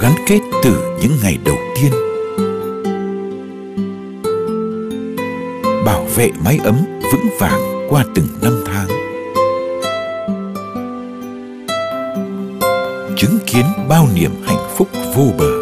gắn kết từ những ngày đầu tiên. Bảo vệ mái ấm vững vàng qua từng năm tháng. Chứng kiến bao niềm hạnh phúc vô bờ.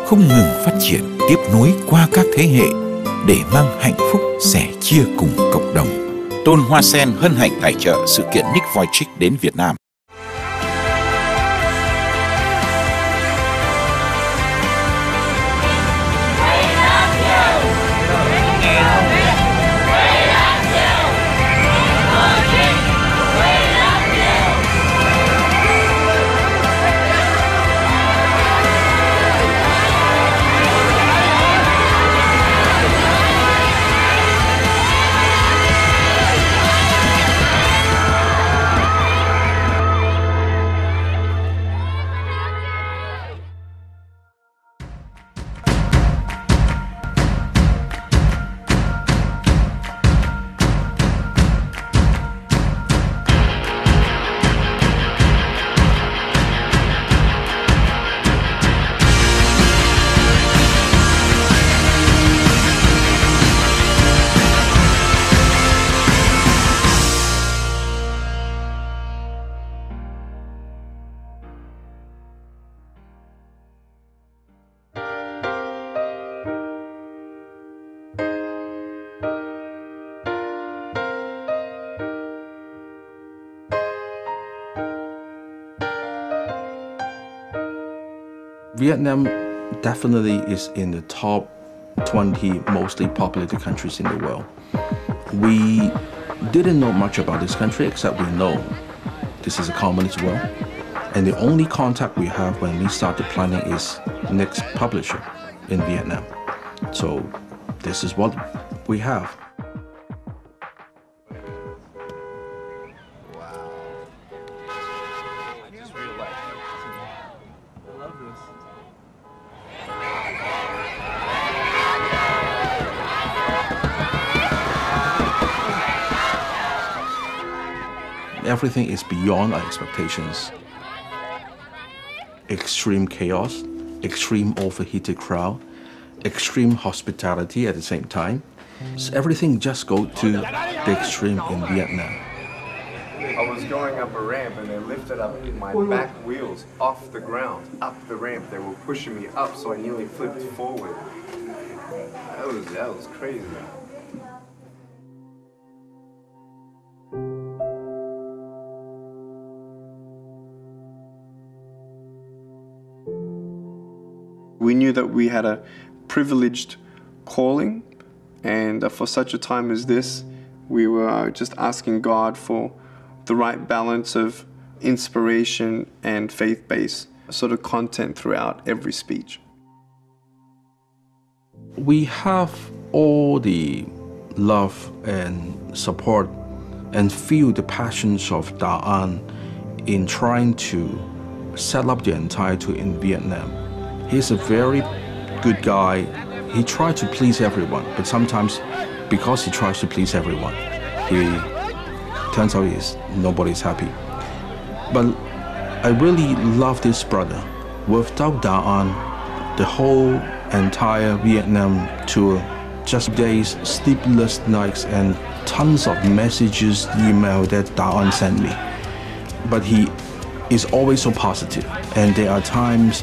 Không ngừng phát triển tiếp nối qua các thế hệ để mang hạnh phúc sẻ chia cùng cộng đồng. Tôn Hoa Sen hân hạnh tài trợ sự kiện Nick Vujicic đến Việt Nam. Vietnam definitely is in the top 20 mostly populated countries in the world. We didn't know much about this country except we know this is a communist world. And the only contact we have when we started planning is Nick's publisher in Vietnam. So this is what we have. Everything is beyond our expectations. Extreme chaos, extreme overheated crowd, extreme hospitality at the same time. So everything just goes to the extreme in Vietnam. I was going up a ramp and they lifted up my back wheels off the ground, up the ramp. They were pushing me up, so I nearly flipped forward. That was crazy. We knew that we had a privileged calling, and for such a time as this, we were just asking God for the right balance of inspiration and faith-based sort of content throughout every speech. We have all the love and support and feel the passions of Da An in trying to set up the entire tour in Vietnam. He's a very good guy. He tries to please everyone, but sometimes because he tries to please everyone, he turns out nobody's happy. But I really love this brother. Without Da An, the whole entire Vietnam tour, just days, sleepless nights, and tons of messages, email that Da An sent me. But he is always so positive, and there are times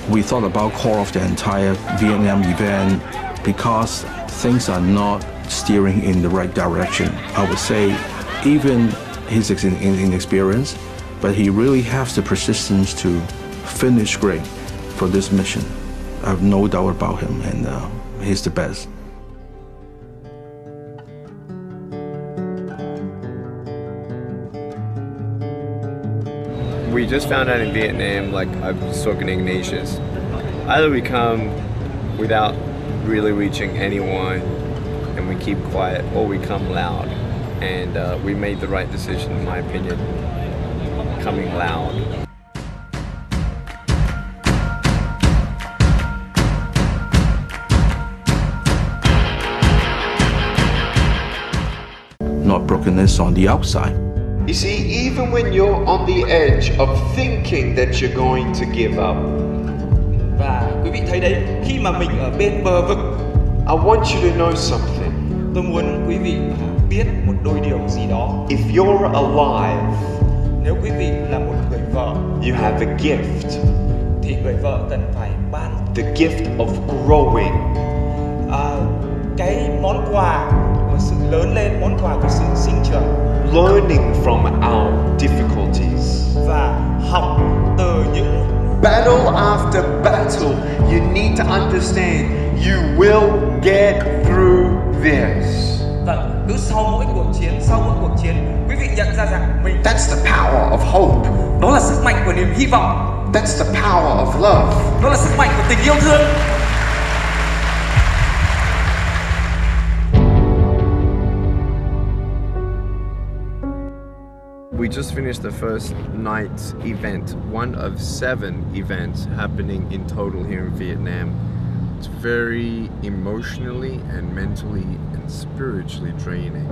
we thought about call off the entire Vietnam event because things are not steering in the right direction. I would say even his inexperience, but he really has the persistence to finish great for this mission. I have no doubt about him, and he's the best. We just found out in Vietnam, like I was talking to Ignatius, either we come without really reaching anyone and we keep quiet, or we come loud. And we made the right decision, in my opinion, coming loud. Not brokenness on the outside, You see, even when you're on the edge of thinking that you're going to give up, Và quý vị thấy đấy, khi mà mình ở bên bờ vực, I want you to know something. tôi muốn quý vị biết một đôi điều gì đó. If you're alive, Nếu quý vị là một người vợ, you have a gift. thì người vợ cần phải ban The gift of growing. cái món quà của sự lớn lên, món quà của sự sinh trưởng, Learning from our difficulties. và học từ những Battle after battle, you need to understand you will get through this. và cứ sau mỗi cuộc chiến, quý vị nhận ra rằng mình That's the power of hope. đó là sức mạnh của niềm hy vọng, That's the power of love. đó là sức mạnh của tình yêu thương. We just finished the first night's event, one of 7 events happening in total here in Vietnam. It's very emotionally and mentally and spiritually draining.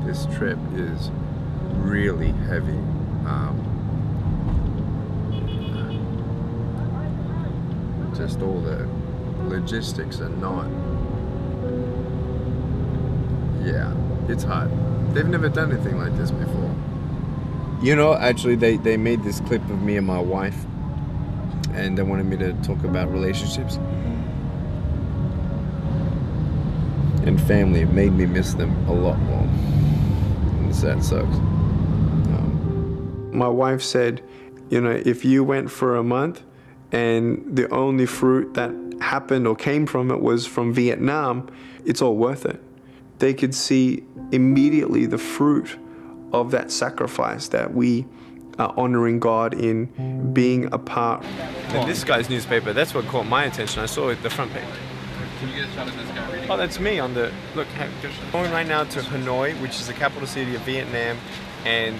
This trip is really heavy. Just all the logistics are not. Yeah, it's hard. They've never done anything like this before. You know, actually, they made this clip of me and my wife, and they wanted me to talk about relationships and family. It made me miss them a lot more, and that sucks. My wife said, you know, if you went for a month and the only fruit that happened or came from it was from Vietnam, it's all worth it. They could see immediately the fruit of that sacrifice, that we are honoring God in being a part. And this guy's newspaper, that's what caught my attention. I saw it the front page. Can you get a shot of this guy reading? Oh, that's me on the, look, going right now to Hanoi, which is the capital city of Vietnam, and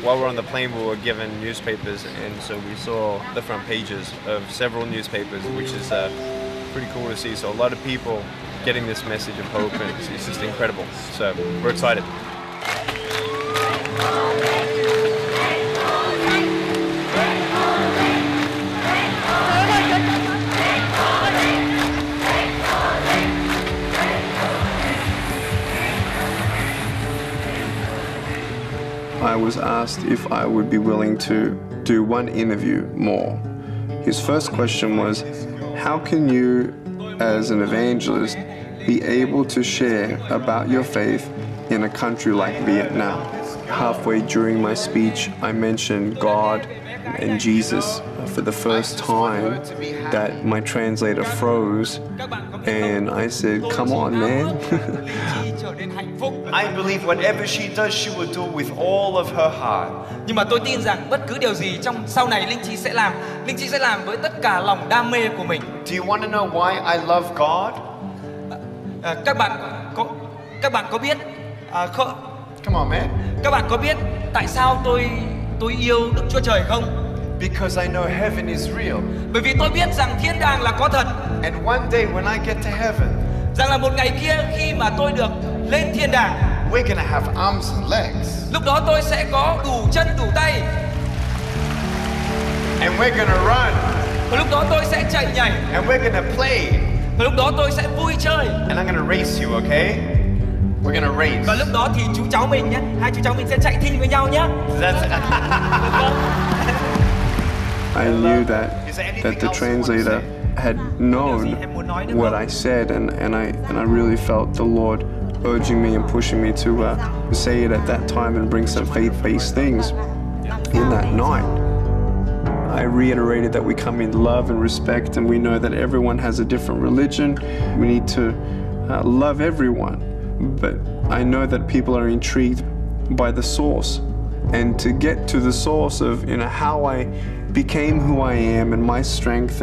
while we're on the plane we were given newspapers, and so we saw the front pages of several newspapers, which is pretty cool to see. So a lot of people getting this message of hope, and it's just incredible. So we're excited. I was asked if I would be willing to do one interview more. His first question was, how can you, as an evangelist, be able to share about your faith in a country like Vietnam? Halfway during my speech, I mentioned God and Jesus for the first time, that my translator froze, and I said, come on, man. I believe whatever she does, she will do with all of her heart. Nhưng mà tôi tin rằng bất cứ điều gì trong sau này Linh Chi sẽ làm với tất cả lòng đam mê của mình. Do you want to know why I love God? Các bạn có biết Come on, man. các bạn có biết tại sao tôi yêu Đức Chúa Trời không? Because I know heaven is real. Bởi vì tôi biết rằng thiên đàng là có thật. And one day when I get to heaven, Rằng là một ngày kia khi mà tôi được lên thiên đàng, we're gonna have arms and legs. lúc đó tôi sẽ có đủ chân đủ tay. And we're gonna run. Và lúc đó tôi sẽ chạy nhảy. And we're gonna play. Và lúc đó tôi sẽ vui chơi. And I'm gonna race you, okay? We're gonna race. Và lúc đó thì chú cháu mình nhé, hai chú cháu mình sẽ chạy thi với nhau nhé. I knew that the translator had known what I said, and I really felt the Lord urging me and pushing me to say it at that time and bring some faith-based things in that night. I reiterated that we come in love and respect, and we know that everyone has a different religion. We need to love everyone, but I know that people are intrigued by the source, and to get to the source of how I became who I am and my strength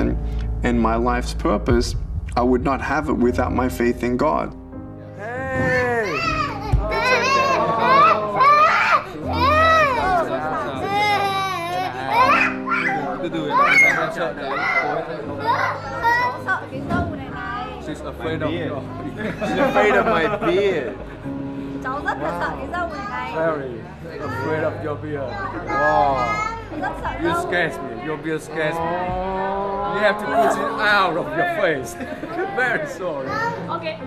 and my life's purpose, I would not have it without my faith in God. She's afraid of my beard. Cháu rất là sợ cái râu này này. Very afraid of your beard. Wow. Rất sợ You râu. scares me. Your beard scares me. You have to put it out of your face. Very sorry. Okay.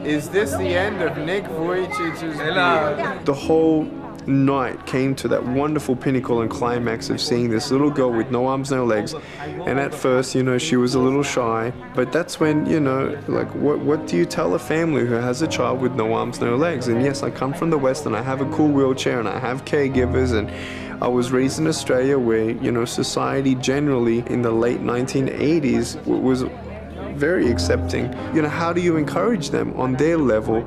Is this the end of Nick Vujicic's Hello. The whole night came to that wonderful pinnacle and climax of seeing this little girl with no arms, no legs. And at first, you know, she was a little shy, but that's when, you know, like, what do you tell a family who has a child with no arms, no legs? And yes, I come from the West and I have a cool wheelchair and I have caregivers, and I was raised in Australia where, you know, society generally in the late 1980s was very accepting. You know, how do you encourage them on their level?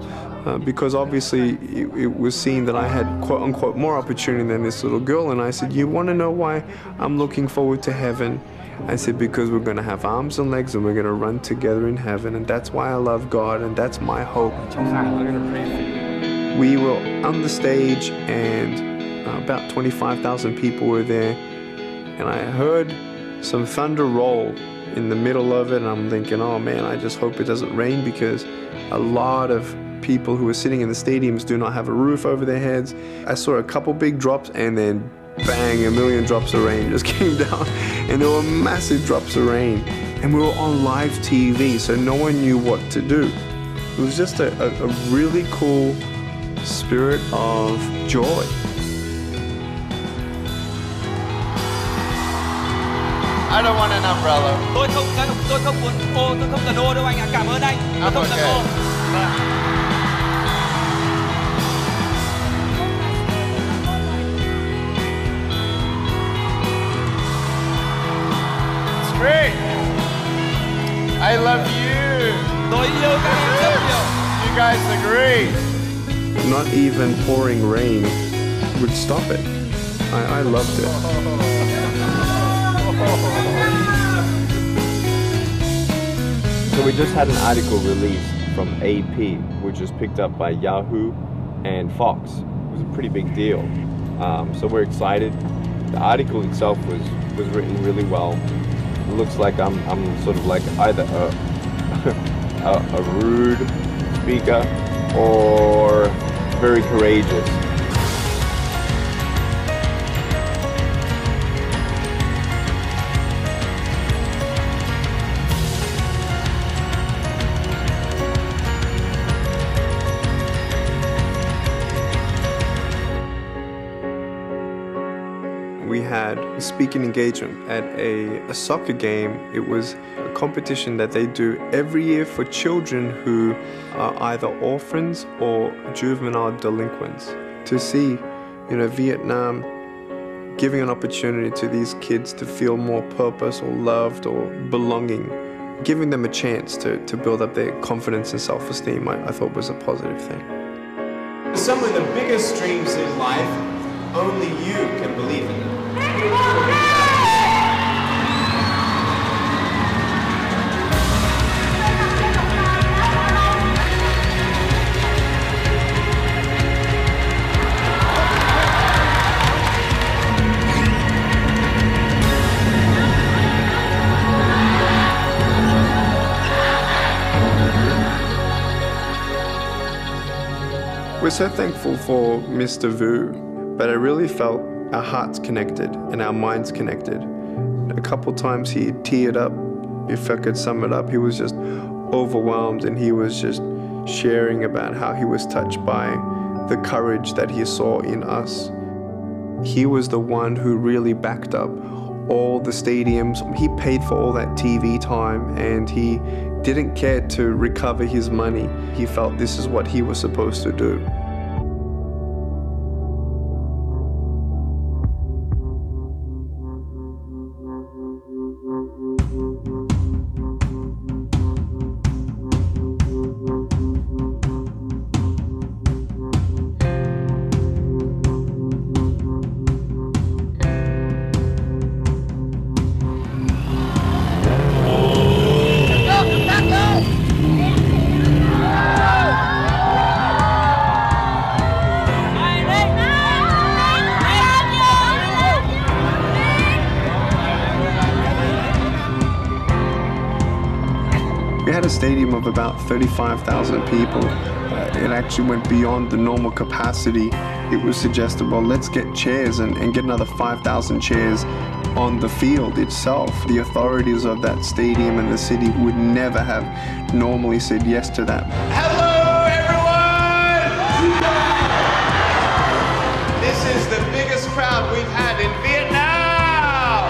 Because obviously it was seen that I had quote unquote more opportunity than this little girl, and I said, you want to know why I'm looking forward to heaven? I said, because we're going to have arms and legs and we're going to run together in heaven, and that's why I love God and that's my hope. We were on the stage and about 25,000 people were there, and I heard some thunder roll in the middle of it, and I'm thinking, oh man, I just hope it doesn't rain, because a lot of people who are sitting in the stadiums do not have a roof over their heads. I saw a couple big drops, and then bang, a million drops of rain just came down, and there were massive drops of rain, and we were on live TV, so no one knew what to do. It was just a really cool spirit of joy. I don't want an umbrella. Tôi không muốn ô, tôi không cần ô đâu anh ạ. Cảm ơn anh. Tôi không cần ô. Vâng. It's great. I love you. Tôi yêu các em rất nhiều. You guys are great. Not even pouring rain would stop it. I loved it. So we just had an article released from AP, which was picked up by Yahoo and Fox. It was a pretty big deal. So we're excited. The article itself was written really well. It looks like I'm sort of like either a rude speaker or very courageous. We had a speaking engagement at a soccer game. It was a competition that they do every year for children who are either orphans or juvenile delinquents. To see, you know, Vietnam giving an opportunity to these kids to feel more purpose or loved or belonging, giving them a chance to build up their confidence and self-esteem, I thought was a positive thing. Some of the biggest dreams in life, only you can believe in them. We're so thankful for Mr. Vu, but I really felt our hearts connected and our minds connected. A couple times he teared up. If I could sum it up, he was just overwhelmed, and he was just sharing about how he was touched by the courage that he saw in us. He was the one who really backed up all the stadiums. He paid for all that TV time, and he didn't care to recover his money. He felt this is what he was supposed to do. We had a stadium of about 35,000 people. it actually went beyond the normal capacity. It was suggested, well, let's get chairs and get another 5,000 chairs on the field itself. The authorities of that stadium and the city would never have normally said yes to that. Hello, everyone! This is the biggest crowd we've had in Vietnam!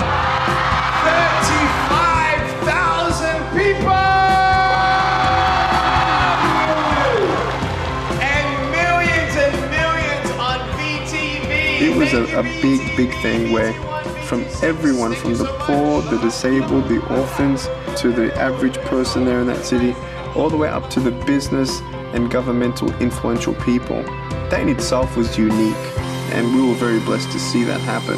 35,000 people! And millions on VTV! It was a big thing where from everyone, from the poor, the disabled, the orphans, to the average person there in that city, all the way up to the business and governmental influential people. That in itself was unique, and we were very blessed to see that happen.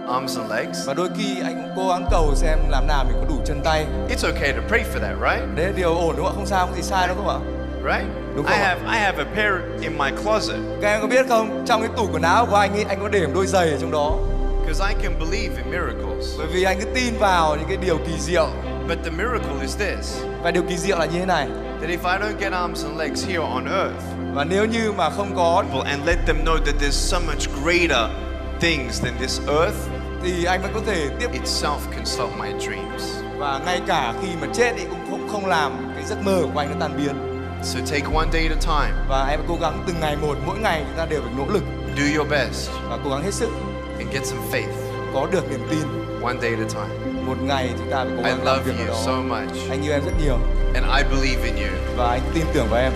Arms and legs. Và đôi khi anh cũng cố gắng cầu xem làm nào mình có đủ chân tay. It's okay to pray for that, right? Đấy là điều ổn đúng không ạ? Không sao, không gì sai đâu không ạ? Right? Đúng I không ạ? have a pair in my closet. Các em có biết không? Trong cái tủ quần áo của anh ấy, anh có để một đôi giày ở trong đó. Because I can believe in miracles. Bởi vì anh cứ tin vào những cái điều kỳ diệu. But the miracle is this. Và điều kỳ diệu là như thế này. That if I don't get arms and legs here on earth, và nếu như mà không có and let them know that there's so much greater things than this earth, thì anh vẫn có thể tiếp itself can stop my dreams. Và ngay cả khi mà chết thì cũng không làm cái giấc mơ của anh nó tan biến. So take one day at a time. Và em cố gắng từng ngày một, mỗi ngày chúng ta đều phải nỗ lực. Do your best. Và cố gắng hết sức. And get some faith. Có được niềm tin. One day at a time. Một ngày chúng ta phải cố gắng làm việc ở đó. I love you so much. Anh yêu em rất nhiều. And I believe in you. Và anh tin tưởng vào em.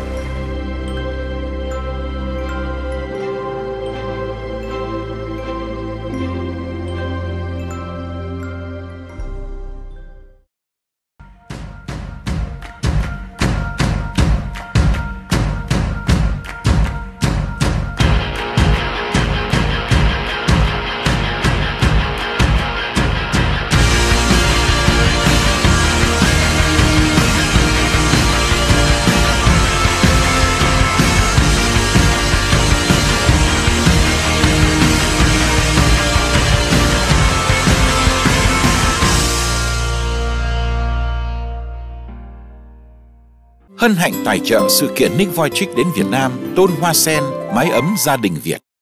Hân hạnh tài trợ sự kiện Nick Vujicic đến Việt Nam, tôn hoa sen, mái ấm gia đình Việt.